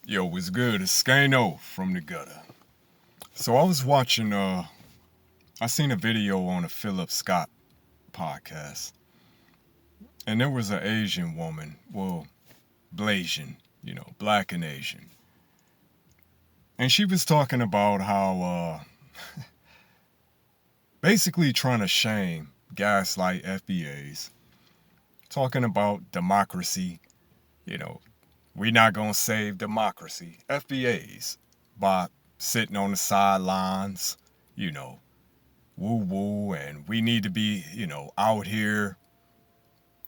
Yo, what's good? It's Skano from the gutter. So I was watching I seen a video on a Philip Scott podcast. And there was an Asian woman, well, Blasian, black and Asian. And she was talking about how basically trying to shame Gaslight FBAs, talking about democracy, you know, we're not gonna save democracy. FBAs by sitting on the sidelines, you know, woo woo, and we need to be, out here,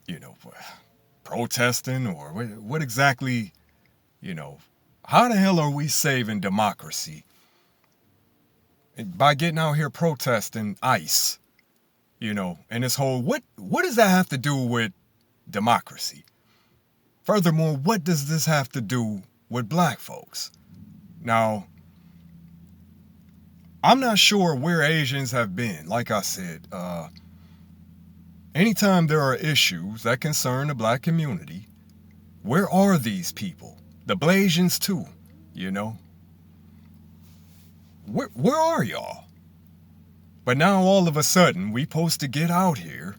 you know, protesting or what exactly, you know, how the hell are we saving democracy? By getting out here protesting ICE, and this whole what does that have to do with democracy? Furthermore, what does this have to do with black folks? Now, I'm not sure where Asians have been. Like I said, anytime there are issues that concern the black community, where are these people? The Blasians too, you know? Where are y'all? But now all of a sudden, we supposed to get out here,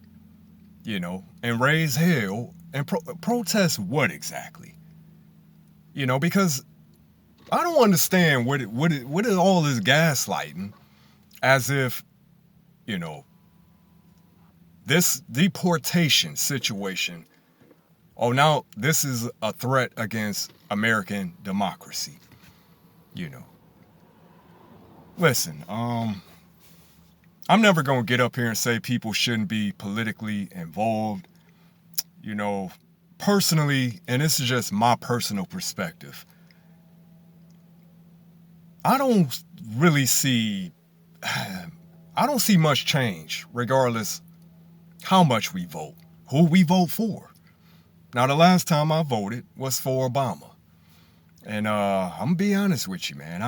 and raise hell and protest what exactly? Because I don't understand what is all this gaslighting, as if, this deportation situation. Oh, now this is a threat against American democracy. Listen, I'm never gonna get up here and say people shouldn't be politically involved. Personally, and this is just my personal perspective, I don't really see much change regardless how much we vote, who we vote for. Now, the last time I voted was for Obama. And I'm gonna be honest with you, man.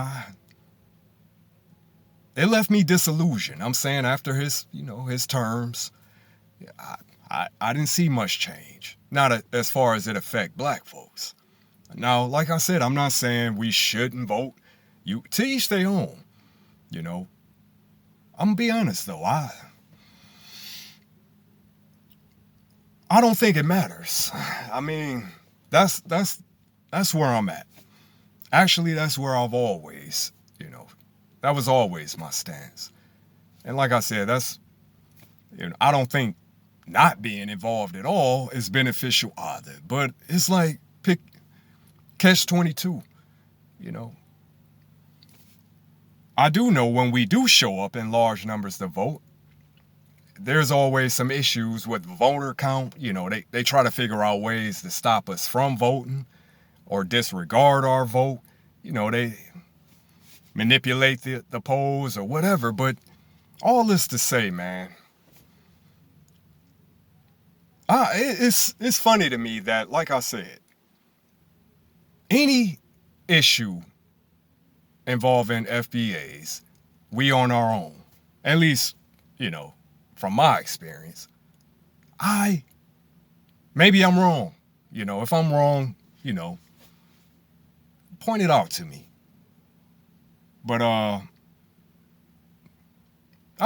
It left me disillusioned. I'm saying after his terms, I didn't see much change. Not as far as it affect black folks. Now, like I said, I'm not saying we shouldn't vote. To each their own. I'm gonna be honest though. I don't think it matters. I mean, that's where I'm at. Actually, that's where I've always, that was always my stance. And like I said, I don't think not being involved at all is beneficial either. But it's like catch 22, I do know when we do show up in large numbers to vote, there's always some issues with voter count. They try to figure out ways to stop us from voting or disregard our vote. They manipulate the polls or whatever. But all this to say, man, it's funny to me that, like I said, any issue involving FBAs, we on our own. At least, from my experience. Maybe I'm wrong. If I'm wrong, point it out to me. But I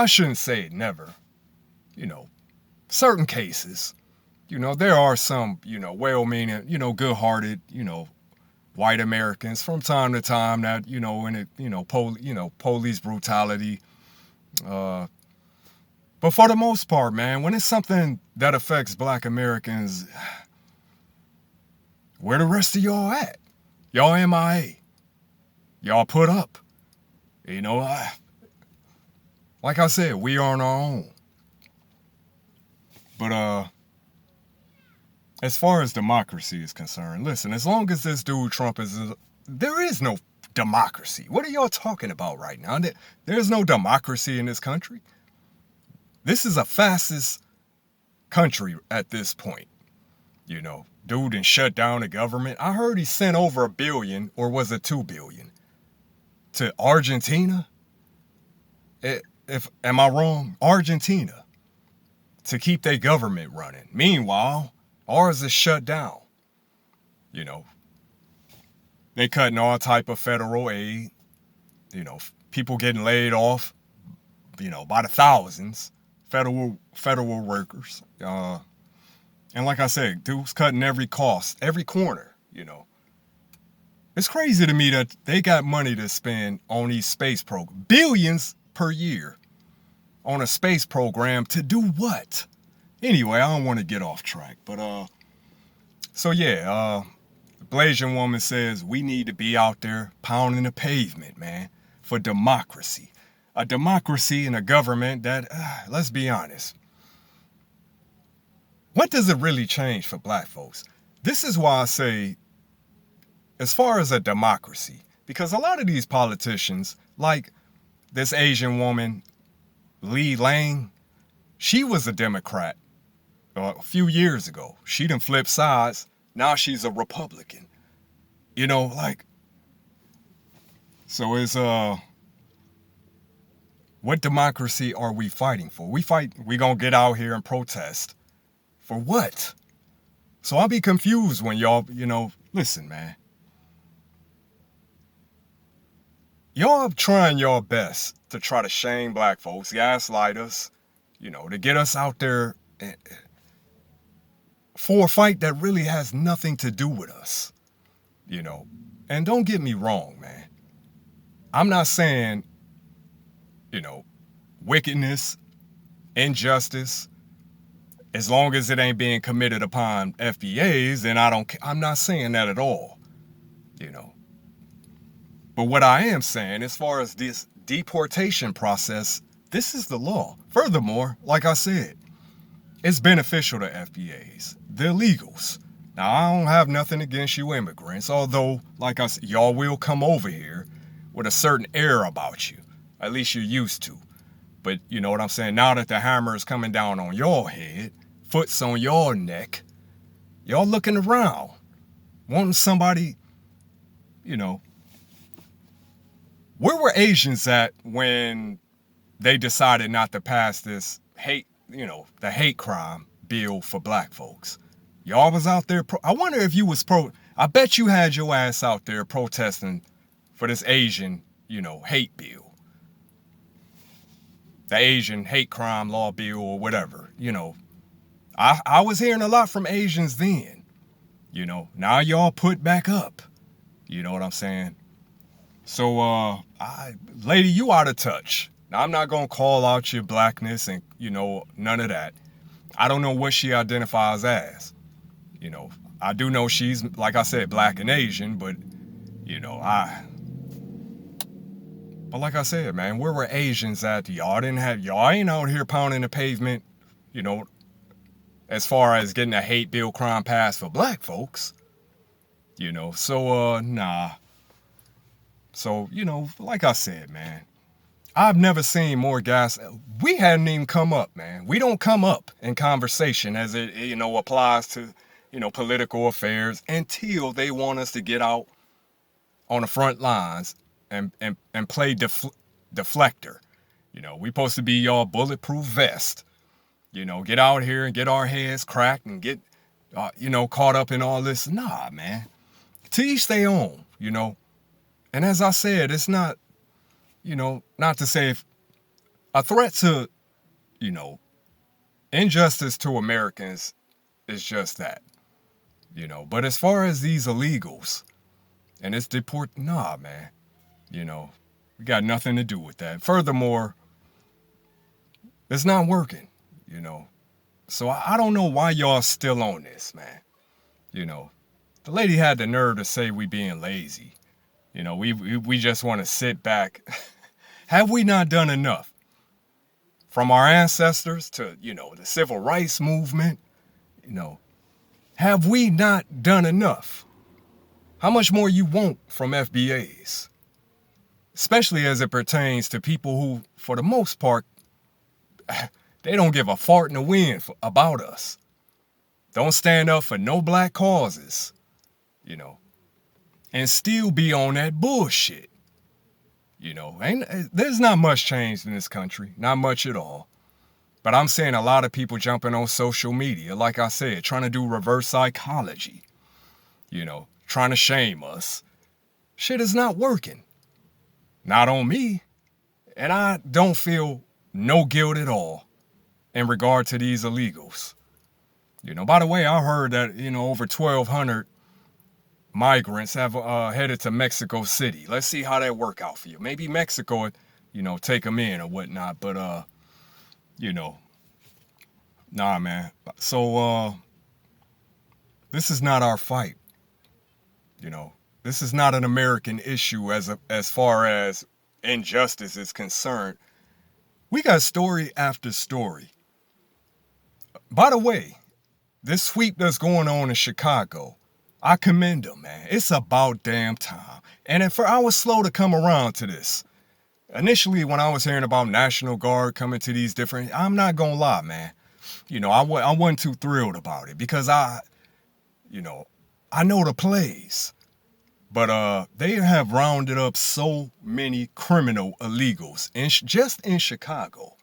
shouldn't say it never. Certain cases, there are some, well-meaning, good-hearted, white Americans from time to time that, in it, police brutality, but for the most part, man, when it's something that affects black Americans, where the rest of y'all at? Y'all MIA. Y'all put up. Like I said, we are on our own. But as far as democracy is concerned, listen, as long as this dude Trump there is no democracy. What are y'all talking about right now? There's no democracy in this country. This is a fascist country at this point. Dude and shut down the government. I heard he sent over $1 billion, or was it $2 billion, to Argentina? Am I wrong? Argentina, to keep their government running. Meanwhile, ours is shut down. They cutting all type of federal aid. People getting laid off, by the thousands. Federal workers. And like I said, dude's cutting every cost, every corner. It's crazy to me that they got money to spend on these space programs, billions per year on a space program to do what? Anyway, I don't want to get off track, but so yeah, the Blasiain woman says we need to be out there pounding the pavement, man, for democracy. A democracy and a government that, let's be honest, what does it really change for black folks? This is why I say, as far as a democracy, because a lot of these politicians, like this Asian woman, Lee Lang, she was a Democrat a few years ago. She done flipped sides. Now she's a Republican. So it's, what democracy are we fighting for? We gonna get out here and protest. For what? So I'll be confused when y'all, listen, man. Y'all trying your best to try to shame black folks, gaslight us, to get us out there for a fight that really has nothing to do with us, And don't get me wrong, man. I'm not saying, wickedness, injustice, as long as it ain't being committed upon FBAs, then I'm not saying that at all, But what I am saying, as far as this deportation process, this is the law. Furthermore, like I said, it's beneficial to FBAs, the illegals. Now, I don't have nothing against you immigrants, although, like I said, y'all will come over here with a certain air about you. At least you're used to. But you know what I'm saying? Now that the hammer is coming down on your head, foot's on your neck, y'all looking around, wanting somebody, Where were Asians at when they decided not to pass this hate, the hate crime bill for black folks? Y'all was out there. I wonder if you was I bet you had your ass out there protesting for this Asian, hate bill. The Asian hate crime law bill or whatever, I was hearing a lot from Asians then, now y'all put back up. You know what I'm saying? So, lady, you out of touch. Now, I'm not going to call out your blackness and, none of that. I don't know what she identifies as. I do know she's, like I said, black and Asian, but, But like I said, man, where were Asians at? Y'all ain't out here pounding the pavement, as far as getting a hate bill crime passed for black folks. So, nah. So, like I said, man, I've never seen more gas. We hadn't even come up, man. We don't come up in conversation as it, applies to, political affairs until they want us to get out on the front lines and play deflector. We supposed to be y'all bulletproof vest. Get out here and get our heads cracked and get, caught up in all this. Nah, man. To each their own, And as I said, it's not, not to say if a threat to, injustice to Americans is just that, But as far as these illegals and it's nah, man, we got nothing to do with that. Furthermore, it's not working, So I don't know why y'all still on this, man. The lady had the nerve to say we being lazy. We just want to sit back. Have we not done enough? From our ancestors to, the civil rights movement, have we not done enough? How much more you want from FBAs? Especially as it pertains to people who, for the most part, they don't give a fart in the wind about us. Don't stand up for no black causes, and still be on that bullshit. There's not much changed in this country, not much at all. But I'm seeing a lot of people jumping on social media, like I said, trying to do reverse psychology, trying to shame us, Shit is not working. Not on me. And I don't feel no guilt at all in regard to these illegals. By the way, I heard that, over 1,200 migrants have headed to Mexico City. Let's see how that work out for you. Maybe Mexico would, take them in or whatnot. But, nah, man. So, this is not our fight. This is not an American issue as far as injustice is concerned. We got story after story. By the way, this sweep that's going on in Chicago, I commend them, man. It's about damn time. And I was slow to come around to this. Initially, when I was hearing about National Guard coming to these different, I'm not gonna lie, man. I wasn't too thrilled about it because I know the plays. But they have rounded up so many criminal illegals just in Chicago.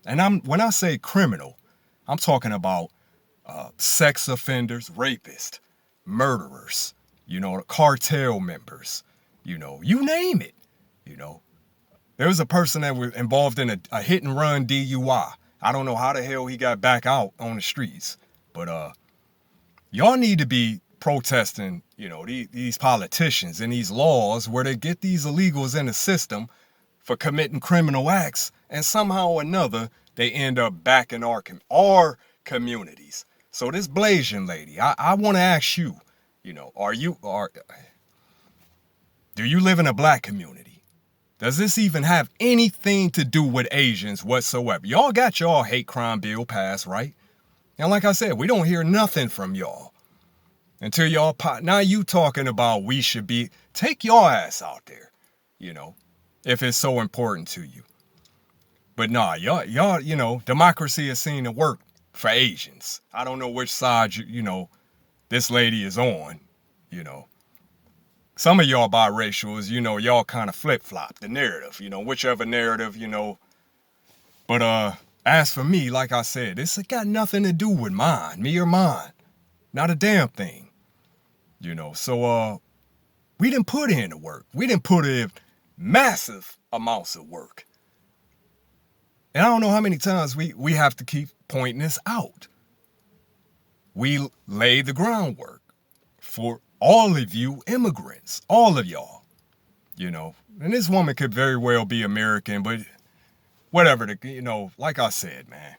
And when I say criminal, I'm talking about sex offenders, rapists, murderers, cartel members, you name it. There was a person that was involved in a hit and run DUI. I don't know how the hell he got back out on the streets. But y'all need to be protesting, these politicians and these laws where they get these illegals in the system for committing criminal acts, and somehow or another they end up back in our communities. So this Blasiain lady, I want to ask you, do you live in a black community? Does this even have anything to do with Asians whatsoever? Y'all got y'all hate crime bill passed, right? And like I said, we don't hear nothing from y'all. Until y'all now you talking about we should be, take your ass out there, if it's so important to you. But nah, y'all, democracy is seen to work for Asians. I don't know which side, this lady is on, Some of y'all biracials, y'all kind of flip-flop the narrative, whichever narrative, But as for me, like I said, this got nothing to do with me or mine. Not a damn thing. So we didn't put in the work. We didn't put in massive amounts of work. And I don't know how many times we have to keep pointing this out. We laid the groundwork for all of you immigrants, all of y'all, And this woman could very well be American, but whatever, like I said, man,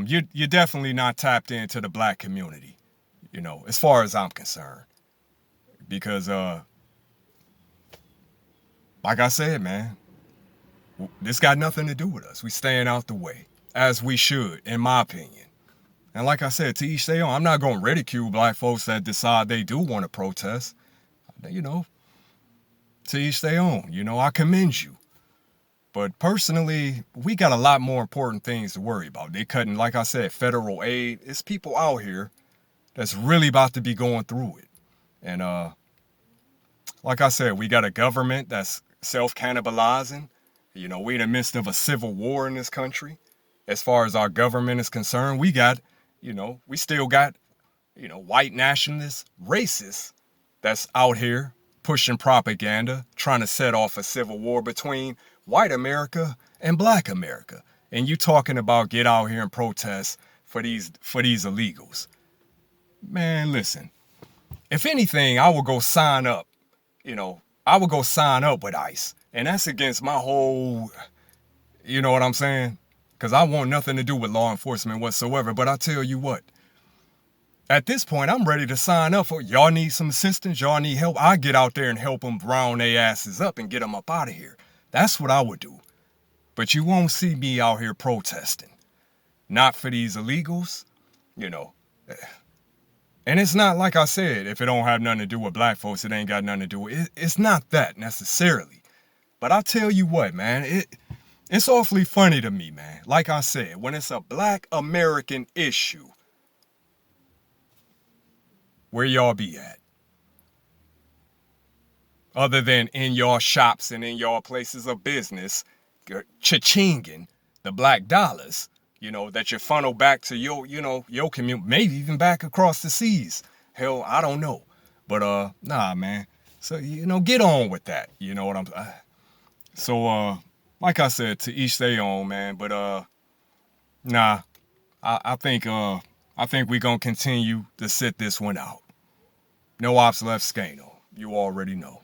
you're definitely not tapped into the black community. As far as I'm concerned. Because, like I said, man, this got nothing to do with us. We staying out the way, as we should, in my opinion. And like I said, to each their own. I'm not going to ridicule black folks that decide they do want to protest. To each their own. I commend you. But personally, we got a lot more important things to worry about. They cutting, like I said, federal aid. It's people out here that's really about to be going through it. And like I said, we got a government that's self-cannibalizing. We in the midst of a civil war in this country. As far as our government is concerned, we got, we still got, white nationalists, racists that's out here pushing propaganda, trying to set off a civil war between white America and black America. And you talking about get out here and protest for these illegals. Man, listen, if anything, I would go sign up, I would go sign up with ICE. And that's against my whole, you know what I'm saying? Because I want nothing to do with law enforcement whatsoever. But I tell you what, at this point, I'm ready to sign up for y'all need some assistance, y'all need help. I get out there and help them round their asses up and get them up out of here. That's what I would do. But you won't see me out here protesting. Not for these illegals, And it's not like I said, if it don't have nothing to do with black folks, it ain't got nothing to do with it. It's not that necessarily. But I tell you what, man, it's awfully funny to me, man. Like I said, when it's a black American issue, where y'all be at? Other than in y'all shops and in y'all places of business, cha-chinging the black dollars. That you funnel back to your community, maybe even back across the seas. Hell, I don't know. But, nah, man. So, get on with that. You know what I'm So, like I said, to each their own, man. But nah, I think we gonna continue to sit this one out. No ops left Scano. You already know.